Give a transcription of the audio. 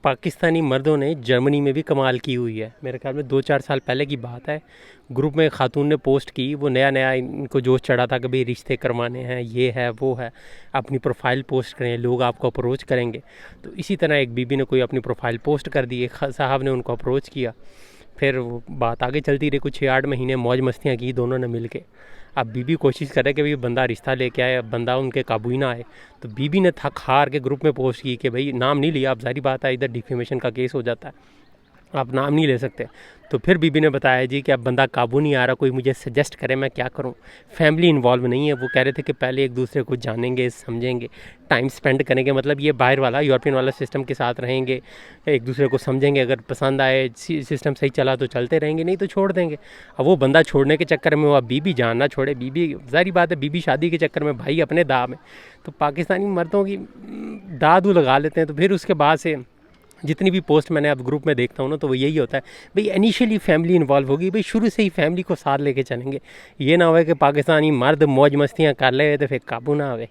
पाकिस्तानी मर्दों ने जर्मनी में भी कमाल की हुई है। मेरे ख्याल में 2-4 साल पहले की बात है। ग्रुप में खातून ने पोस्ट की, वो नया नया इनको जोश चढ़ा था कि भाई रिश्ते करवाने हैं, ये है वो है, अपनी प्रोफाइल पोस्ट करें, लोग आपको अप्रोच करेंगे। तो इसी तरह एक बीबी ने कोई अपनी प्रोफाइल पोस्ट कर दी, एक साहब ने उनको अप्रोच किया। फिर वो बात आगे चलती रही, कुछ 6-8 महीने मौज मस्तियाँ की दोनों ने मिल के। अब बीबी कोशिश करे कि भाई बंदा रिश्ता लेके आए, अब बंदा उनके काबू ही ना आए। तो बीबी ने थक हार के ग्रुप में पोस्ट की कि भाई नाम नहीं लिया, अब सारी बात है, इधर डिफेमेशन का केस हो जाता है, आप नाम नहीं ले सकते। तो फिर बीबी ने बताया जी कि अब बंदा काबू नहीं आ रहा, कोई मुझे सजेस्ट करे मैं क्या करूं। फैमिली इन्वॉल्व नहीं है। वो कह रहे थे कि पहले एक दूसरे को जानेंगे, समझेंगे, टाइम स्पेंड करेंगे, मतलब ये बाहर वाला यूरोपियन वाला सिस्टम के साथ रहेंगे, एक दूसरे को समझेंगे, अगर पसंद आए, सिस्टम सही चला तो चलते रहेंगे, नहीं तो छोड़ देंगे। अब वो बंदा छोड़ने के चक्कर में, वो अब बीबी जान ना छोड़े। बीबी ज़ाहिर बात है, बीबी शादी के चक्कर में भाई अपने दाव में। तो पाकिस्तानी मर्दों की दादू लगा लेते हैं। तो फिर उसके बाद से जितनी भी पोस्ट मैंने अब ग्रुप में देखता हूँ ना, तो वो यही होता है भाई इनिशियली फैमिली इन्वॉल्व होगी, भाई शुरू से ही फैमिली को साथ लेके चलेंगे। ये ना हो कि पाकिस्तानी मर्द मौज मस्तियाँ कर ले तो फिर काबू ना आवे।